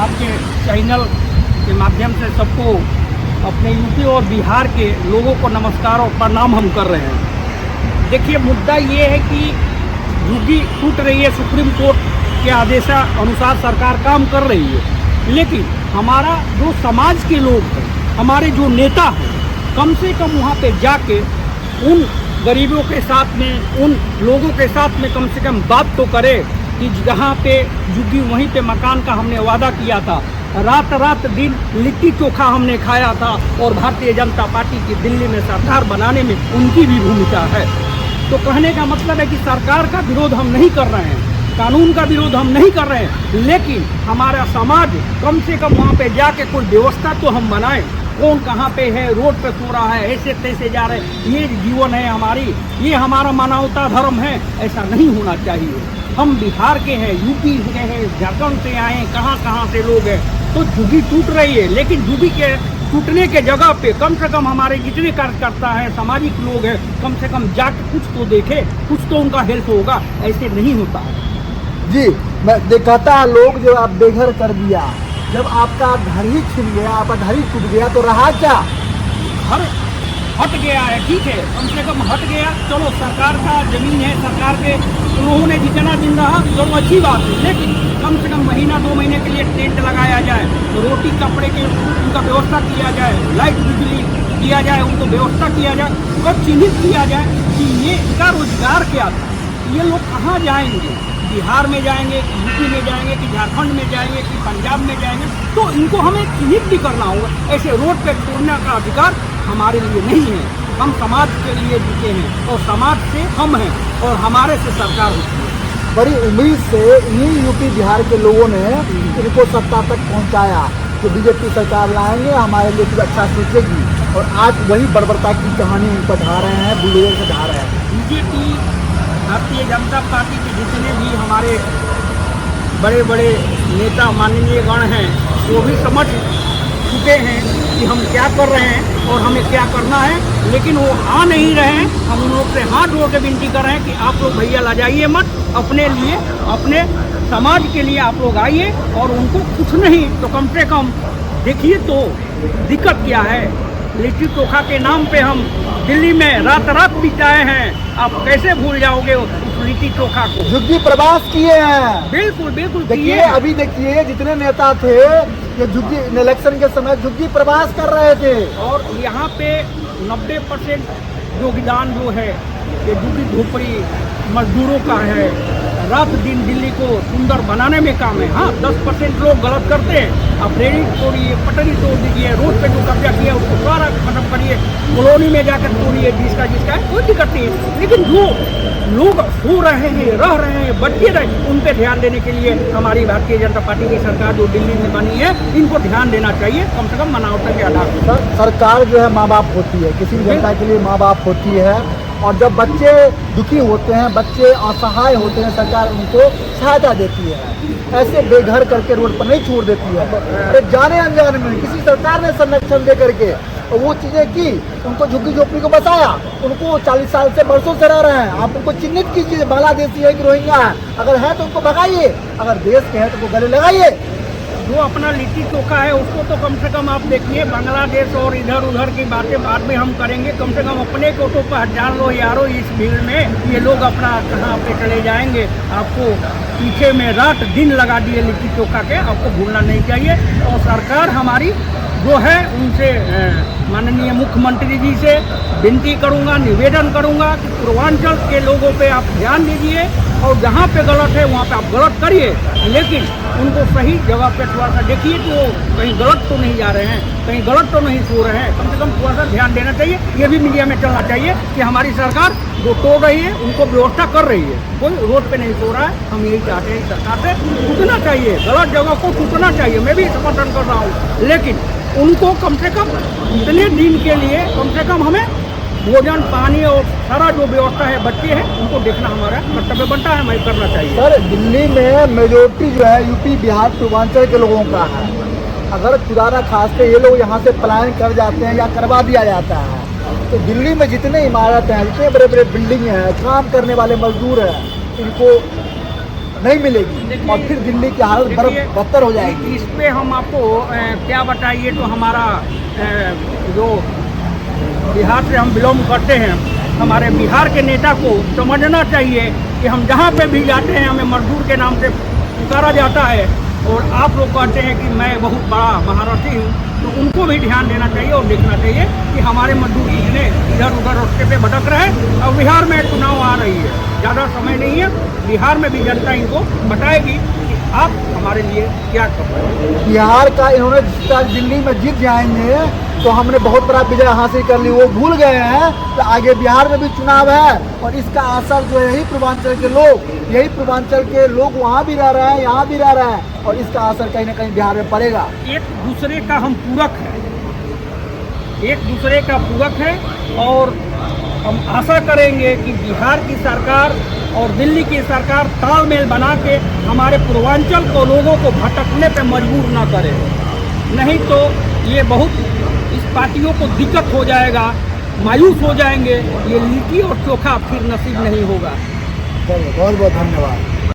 आपके चैनल के माध्यम से सबको अपने यूपी और बिहार के लोगों को नमस्कार और प्रणाम हम कर रहे हैं। देखिए, मुद्दा ये है कि झुग्गी टूट रही है, सुप्रीम कोर्ट के आदेशानुसार सरकार काम कर रही है, लेकिन हमारा जो समाज के लोग हैं, हमारे जो नेता हैं, कम से कम वहाँ पे जाके उन गरीबों के साथ में, उन लोगों के साथ में कम से कम बात तो करे कि जहाँ पे झुग्गी वहीं पे मकान का हमने वादा किया था, रात रात दिन लिट्टी चोखा हमने खाया था, और भारतीय जनता पार्टी की दिल्ली में सरकार बनाने में उनकी भी भूमिका है। तो कहने का मतलब है कि सरकार का विरोध हम नहीं कर रहे हैं, कानून का विरोध हम नहीं कर रहे हैं, लेकिन हमारा समाज कम से कम वहाँ पे जाके कोई व्यवस्था तो हम बनाएं। कौन कहाँ पे है, रोड पे सो रहा है, ऐसे तैसे जा रहे हैं, ये जीवन है हमारी, ये हमारा मानवता धर्म है, ऐसा नहीं होना चाहिए। हम बिहार के हैं, यूपी के हैं, झारखंड से आए हैं, कहाँ से लोग हैं, तो झुग्गी टूट रही है, लेकिन झुग्गी के टूटने के जगह पे कम से कम हमारे जितने कार्यकर्ता हैं, सामाजिक लोग हैं, कम से कम जाके कुछ तो देखे, कुछ तो उनका हेल्प होगा। ऐसे नहीं होता है जी। मैं देखता लोग जो आप बेघर कर दिया, जब आपका घर ही छिन गया, आपका घर ही टूट गया, तो रहा क्या? घर हट गया है, ठीक है, कम से कम हट गया, चलो सरकार का जमीन है, सरकार के लोगों ने जितना दिन रहा चलो अच्छी बात है, लेकिन कम से कम महीना 2 महीने के लिए टेंट लगाया जाए, रोटी कपड़े के उनका व्यवस्था किया जाए, लाइट बिजली दिया जाए, उनको व्यवस्था किया जाए, और चिन्हित किया जाए कि ये इनका रोजगार क्या था, ये लोग कहाँ जाएंगे, बिहार में जाएंगे, यूपी में जाएंगे, कि झारखंड में जाएंगे, कि पंजाब में जाएंगे, तो इनको हमें चिन्हित भी करना होगा। ऐसे रोड पे छोड़ने का अधिकार हमारे लिए नहीं है। हम समाज के लिए जीते हैं, और समाज से हम हैं, और हमारे से सरकार होती है। बड़ी उम्मीद से इन्हीं यूपी बिहार के लोगों ने इनको सत्ता तक पहुंचाया कि बीजेपी सरकार लाएंगे, हमारे लिए कुछ अच्छा सोचेगी, और आज वही बर्बरता की कहानी उन पर ढा रहे हैं, बुलडोजर से ढा रहे हैं। बीजेपी, भारतीय जनता पार्टी के जितने भी हमारे बड़े बड़े नेता माननीय गण हैं, वो भी समझ चुके हैं कि हम क्या कर रहे हैं और हमें क्या करना है, लेकिन वो आ नहीं रहे हैं। हम उन लोग से हाथ जोड़ के विनती कर रहे हैं कि आप लोग भैया लजाइए मत, अपने लिए, अपने समाज के लिए आप लोग आइए, और उनको कुछ नहीं तो कम से कम देखिए तो दिक्कत क्या है। लिट्टी चोखा के नाम पे हम दिल्ली में रात रात बिताए हैं, आप कैसे भूल जाओगे उस लिट्टी चोखा को? झुग्गी प्रवास किए हैं, बिल्कुल बिल्कुल। देखिए अभी देखिए जितने नेता थे ये झुग्गी इलेक्शन के समय झुग्गी प्रवास कर रहे थे, और यहाँ पे 90% योगदान जो है ये झुग्गी झोपड़ी मजदूरों का है। रात दिन दिल्ली को सुंदर बनाने में काम है। हाँ, 10% लोग गलत करते हैं, आप रेडी तोड़िए, पटरी तोड़ दीजिए, रोड पे जो कब्जा किया उसको सारा खत्म करिए, कॉलोनी में जाकर तोड़िए, जिसका है कोई दिक्कत नहीं है, लेकिन जो लोग सो रहे हैं, रह रहे हैं, बच्चे रहे, उन पर ध्यान देने के लिए हमारी भारतीय जनता पार्टी की सरकार जो दिल्ली में बनी है, इनको ध्यान देना चाहिए, कम से कम मानवता के आधार पर। सरकार जो है माँ बाप होती है, किसी भी जनता के लिए माँ बाप होती है, और जब बच्चे दुखी होते हैं, बच्चे असहाय होते हैं, सरकार उनको सहायता देती है, ऐसे बेघर करके रोड पर नहीं छोड़ देती है। अरे जाने अनजाने में किसी सरकार ने संरक्षण दे करके और वो चीज़ें की, उनको झुग्गी झोपड़ी को बचाया, उनको 40 साल से बरसों से रह रहे हैं। आप उनको चिन्हित कीजिए, बांग्लादेशी है कि रोहिंग्या है, अगर है तो उनको भगाइए, अगर देश के है तो उनको गले लगाइए। जो अपना लिट्टी चोखा है उसको तो कम से कम आप देखिए, बांग्लादेश और इधर उधर की बातें बाद में हम करेंगे, कम से कम अपने को तो पहचान लो यारो। इस भीड़ में ये लोग अपना कहाँ पे चले जाएंगे, आपको पीछे में रात दिन लगा दिए लिट्टी चोखा के, आपको भूलना नहीं चाहिए। और सरकार हमारी जो है उनसे माननीय मुख्यमंत्री जी से विनती करूंगा, निवेदन करूंगा कि पूर्वांचल के लोगों पे आप ध्यान दीजिए, और जहाँ पे गलत है वहाँ पे आप गलत करिए, लेकिन उनको सही जगह पे थोड़ा सा देखिए कि वो कहीं गलत तो नहीं जा रहे हैं, कहीं गलत तो नहीं सो रहे हैं, कम से कम थोड़ा सा ध्यान देना चाहिए। ये भी मीडिया में चलना चाहिए कि हमारी सरकार जो तोड़ रही है उनको व्यवस्था कर रही है, कोई रोड पे नहीं सो रहा है। हम यही चाहते हैं, सरकार से टूटना चाहिए, गलत जगह को टूटना चाहिए, मैं भी समर्थन कर रहा हूँ, लेकिन उनको कम से कम इतने दिन के लिए कम से कम हमें भोजन पानी और सारा जो व्यवस्था है, बच्चे हैं, उनको देखना हमारा कर्तव्य बनता है, हमें करना चाहिए। सर, दिल्ली में मेजोरिटी जो है यूपी बिहार पूर्वांचल के लोगों का है। अगर खुदा ना खास्ते ये लोग यहाँ से पलायन कर जाते हैं या करवा दिया जाता है, तो दिल्ली में जितने इमारत हैं, जितने बड़े बड़े बिल्डिंग हैं, काम करने वाले मजदूर हैं, इनको नहीं मिलेगी और फिर दिल्ली की हालत देखिए, बदतर हो जाएगी। इस पे हम आपको क्या बताइए, तो हमारा जो बिहार से हम बिलोंग करते हैं, हमारे बिहार के नेता को समझना चाहिए कि हम जहाँ पे भी जाते हैं हमें मजदूर के नाम से पुकारा जाता है, और आप लोग कहते हैं कि मैं बहुत बड़ा महारथी हूँ, तो उनको भी ध्यान देना चाहिए और देखना चाहिए कि हमारे मजदूर कितने इधर उधर रास्ते पे भटक रहे हैं। और बिहार में चुनाव आ रही है, ज़्यादा समय नहीं है, बिहार में भी जनता इनको बताएगी कि आप हमारे लिए क्या कर रहे हैं। बिहार का इन्होंने दिल्ली में जीत जाएंगे तो हमने बहुत बड़ा विजय हासिल कर ली, वो भूल गए हैं तो आगे बिहार में भी चुनाव है, और इसका असर जो है यही पूर्वांचल के लोग वहाँ भी रह रहे हैं, यहाँ भी रह रहे हैं, और इसका असर कहीं ना कहीं बिहार में पड़ेगा। एक दूसरे का हम पूरक हैं, एक दूसरे का पूरक है, और हम आशा करेंगे कि बिहार की सरकार और दिल्ली की सरकार तालमेल बना के हमारे पूर्वांचल को लोगों को भटकने पे मजबूर ना करे, नहीं तो ये बहुत इस पार्टियों को दिक्कत हो जाएगा, मायूस हो जाएंगे, ये लिट्टी और चोखा फिर नसीब नहीं होगा। बहुत बहुत धन्यवाद।